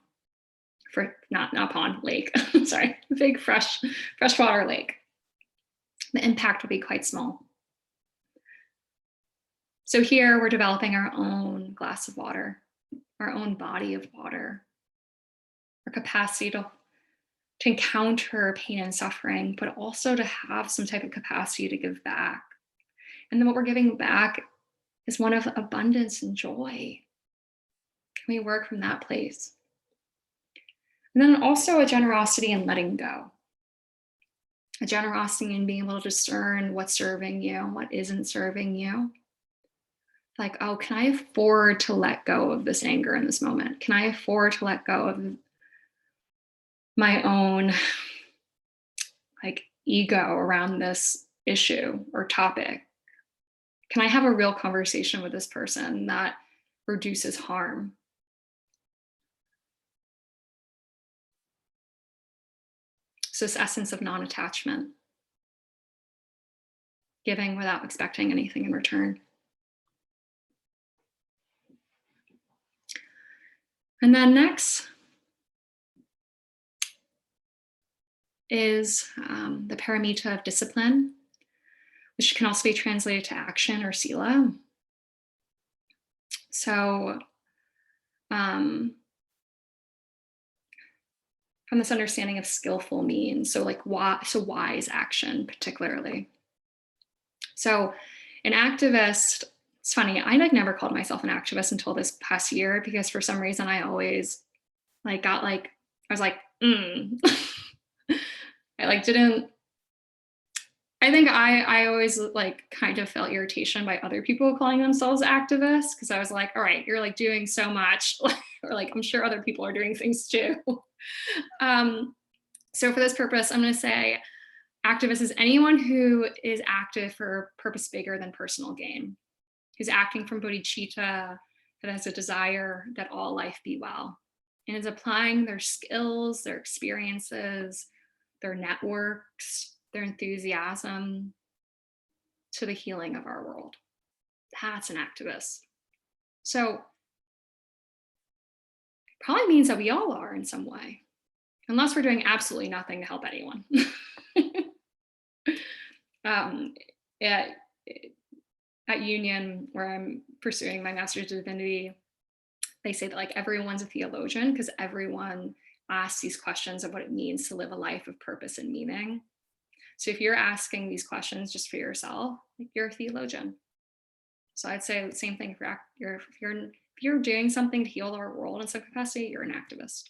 lake, sorry, a big freshwater lake, the impact will be quite small. So here we're developing our own glass of water, our own body of water, our capacity to encounter pain and suffering, but also to have some type of capacity to give back. And then what we're giving back is one of abundance and joy. Can we work from that place? And then also a generosity in letting go. A generosity in being able to discern what's serving you and what isn't serving you. Like, oh, can I afford to let go of this anger in this moment? Can I afford to let go of my own ego around this issue or topic? Can I have a real conversation with this person that reduces harm? So this essence of non-attachment, giving without expecting anything in return. And then next is the paramita of discipline, which can also be translated to action or sila. So from this understanding of skillful means, so wise action particularly. So an activist, it's funny, I never called myself an activist until this past year, because for some reason I always I was like, I think I always kind of felt irritation by other people calling themselves activists, because I was like, all right, you're doing so much, or I'm sure other people are doing things too. So for this purpose, I'm going to say activist is anyone who is active for a purpose bigger than personal gain, who's acting from bodhicitta, that has a desire that all life be well, and is applying their skills, their experiences, their networks, their enthusiasm to the healing of our world. That's an activist. So it probably means that we all are in some way, unless we're doing absolutely nothing to help anyone. At Union, where I'm pursuing my Master's of Divinity, they say that like everyone's a theologian because everyone asks these questions of what it means to live a life of purpose and meaning. So if you're asking these questions just for yourself, like you're a theologian. So I'd say the same thing for if you're doing something to heal our world in some capacity, you're an activist.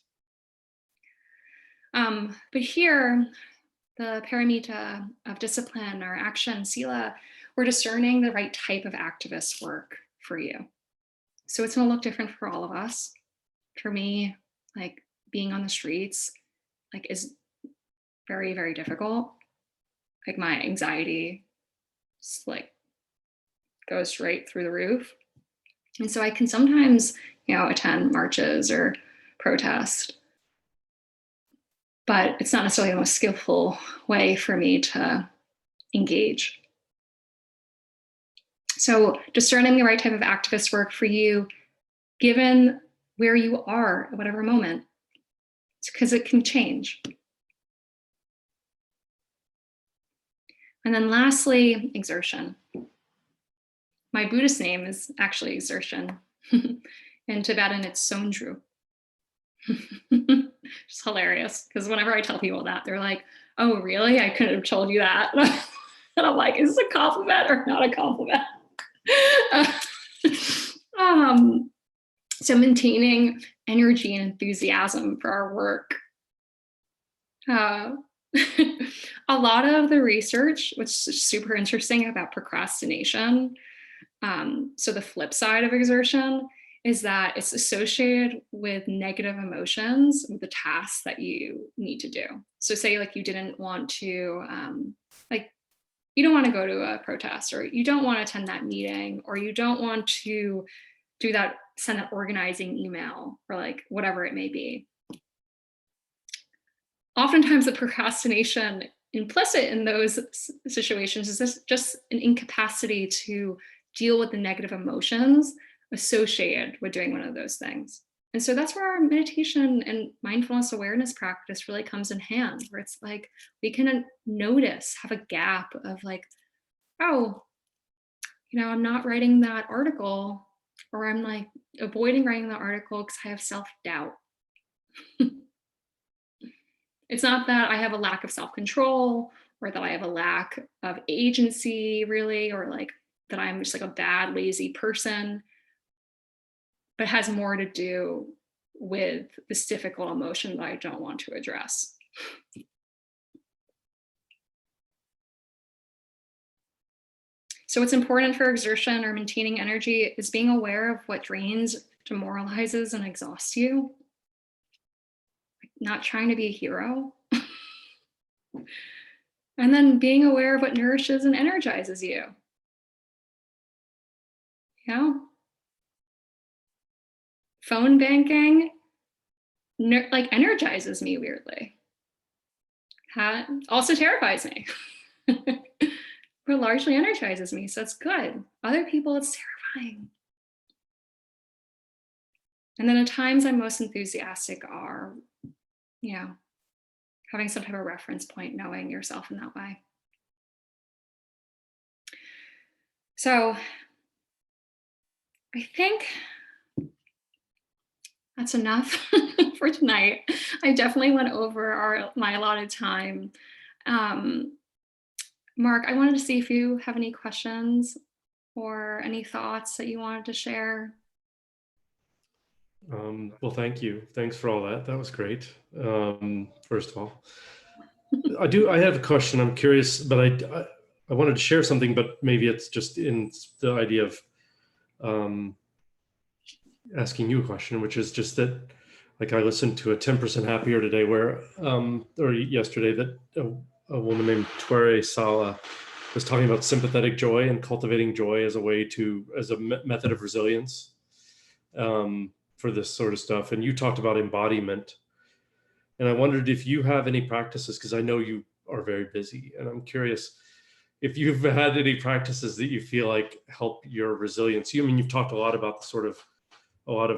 But here, the paramita of discipline or action, sila, we're discerning the right type of activist work for you. So it's going to look different for all of us. For me, like being on the streets, like is very, very difficult. Like my anxiety like goes straight through the roof. And so I can sometimes, attend marches or protest, but it's not necessarily the most skillful way for me to engage. So discerning the right type of activist work for you, given where you are at whatever moment, because it can change. And then lastly, exertion. My Buddhist name is actually exertion. In Tibetan, it's Sonju. It's hilarious because whenever I tell people that, they're like, oh, really? I couldn't have told you that. And I'm like, is this a compliment or not a compliment? So maintaining energy and enthusiasm for our work. A lot of the research, which is super interesting about procrastination, so the flip side of exertion is that it's associated with negative emotions with the tasks that you need to do. So say like you didn't want to, you don't want to go to a protest, or you don't want to attend that meeting, or you don't want to send that organizing email, or like whatever it may be. Oftentimes the procrastination implicit in those situations is just an incapacity to deal with the negative emotions associated with doing one of those things. And so that's where our meditation and mindfulness awareness practice really comes in hand, where it's like we can notice, have a gap of like, oh, I'm not writing that article, or I'm like avoiding writing the article because I have self-doubt. It's not that I have a lack of self-control, or that I have a lack of agency really, or like that I'm just like a bad, lazy person, but has more to do with this difficult emotion that I don't want to address. So what's important for exertion or maintaining energy is being aware of what drains, demoralizes, and exhausts you. Not trying to be a hero. And then being aware of what nourishes and energizes you. Phone banking like energizes me weirdly. Also terrifies me. But largely energizes me, so it's good. Other people, it's terrifying. And then at times I'm most enthusiastic are, having some type of reference point, knowing yourself in that way. So I think that's enough for tonight. I definitely went over my allotted time. Mark, I wanted to see if you have any questions or any thoughts that you wanted to share. Well, thank you. Thanks for all that. That was great. First of all, I have a question. I'm curious, but I wanted to share something, but maybe it's just in the idea of asking you a question, which is just that like I listened to a 10% Happier today where, or yesterday, that a woman named Twere Sala was talking about sympathetic joy and cultivating joy as a way to, as a method of resilience for this sort of stuff. And you talked about embodiment. And I wondered if you have any practices, because I know you are very busy, and I'm curious if you've had any practices that you feel like help your resilience. You, I mean, you've talked a lot about the sort of, a lot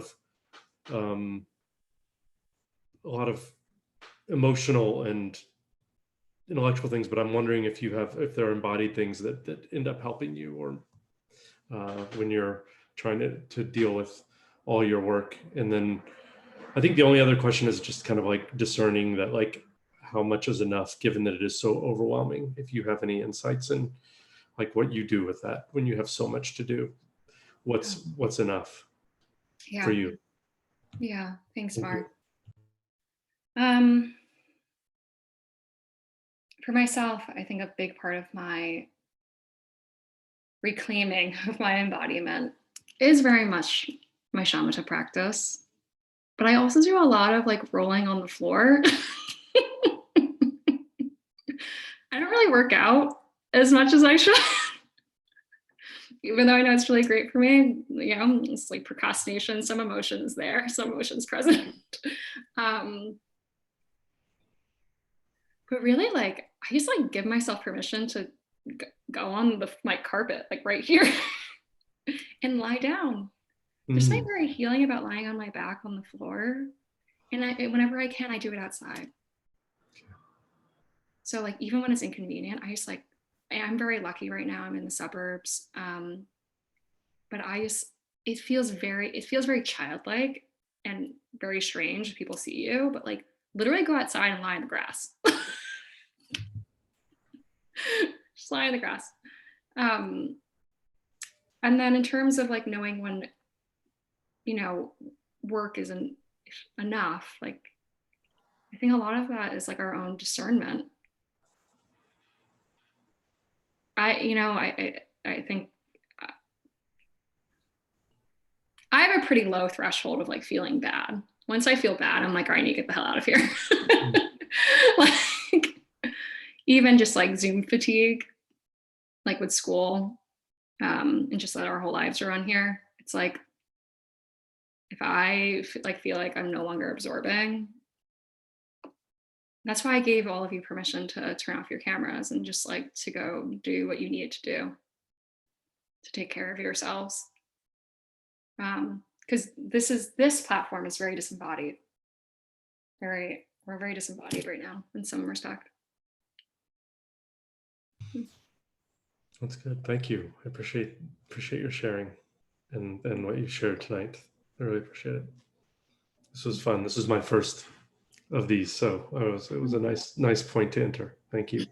of emotional and intellectual things, but I'm wondering if you have, if there are embodied things that end up helping you, or when you're trying to deal with all your work. And then I think the only other question is just kind of like discerning that, like, how much is enough, given that it is so overwhelming. If you have any insights in like what you do with that when you have so much to do, what's enough for you? Yeah. Thanks, Thank you. Mark. For myself, I think a big part of my reclaiming of my embodiment is very much my shamatha practice. But I also do a lot of like rolling on the floor. I don't really work out as much as I should, even though I know it's really great for me. You know, it's like procrastination, some emotions there, some emotions present. But really, like, I just like give myself permission to go on my carpet, like right here, and lie down. There's something very healing about lying on my back on the floor. And whenever I can, I do it outside. So like, even when it's inconvenient, I just like, I'm very lucky right now. I'm in the suburbs. But it feels very childlike and very strange if people see you, but like literally go outside and lie in the grass. Just lie in the grass. And then in terms of like knowing when, you know, work isn't enough, like I think a lot of that is like our own discernment. I think I have a pretty low threshold of like feeling bad. Once I feel bad, I'm like, all right, I need to get the hell out of here. Like, even just like Zoom fatigue, like with school, and just that our whole lives are on here. It's like, if I feel like I'm no longer absorbing, that's why I gave all of you permission to turn off your cameras and just like to go do what you needed to do to take care of yourselves. Because this platform is very disembodied. We're very disembodied right now in some respect. That's good. Thank you. I appreciate your sharing and what you shared tonight. I really appreciate it. This was fun. This is my first of these, so it was a nice point to enter. Thank you.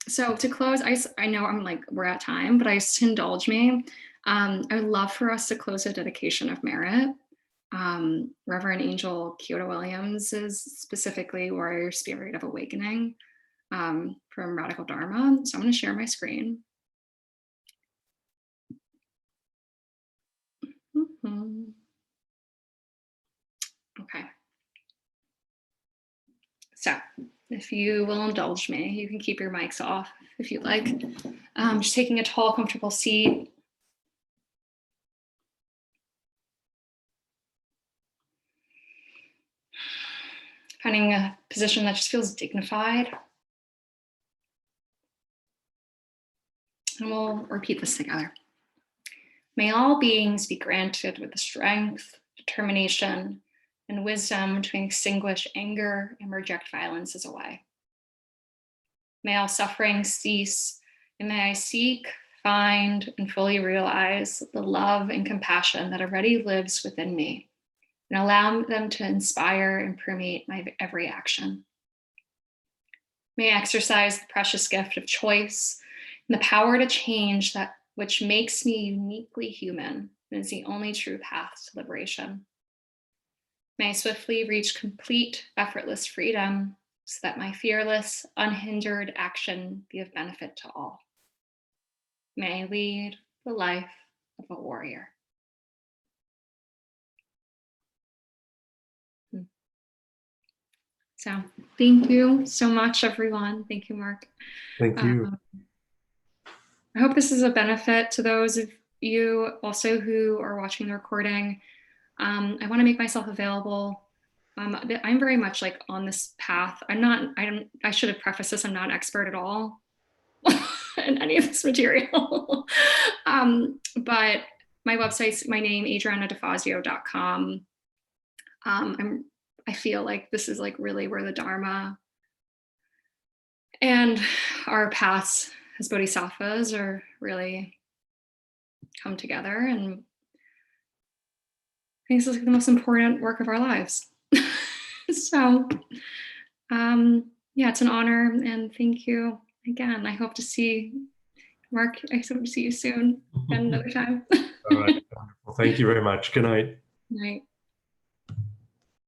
So to close, I know we're at time, but just indulge me. I would love for us to close a dedication of merit. Reverend Angel Kyoto Williams is specifically Warrior Spirit of Awakening from Radical Dharma. So I'm going to share my screen. Okay. So if you will indulge me, you can keep your mics off if you'd like. Just taking a tall, comfortable seat. Finding a position that just feels dignified. And we'll repeat this together. May all beings be granted with the strength, determination, and wisdom to extinguish anger and reject violence as a way. May all suffering cease, and may I seek, find, and fully realize the love and compassion that already lives within me, and allow them to inspire and permeate my every action. May I exercise the precious gift of choice and the power to change that which makes me uniquely human and is the only true path to liberation. May I swiftly reach complete, effortless freedom so that my fearless, unhindered action be of benefit to all. May I lead the life of a warrior. So thank you so much, everyone. Thank you, Mark. Thank you. I hope this is a benefit to those of you also who are watching the recording. I want to make myself available. I'm very much like on this path. I should have prefaced this. I'm not an expert at all in any of this material. But my website's my name, adrianadifazio.com. I feel like this is like really where the Dharma and our paths as bodhisattvas are really come together. And I think this is like the most important work of our lives. So, yeah, it's an honor, and thank you again. I hope to see Mark. I hope to see you soon and another time. All right. Wonderful. Thank you very much. Good night. Night.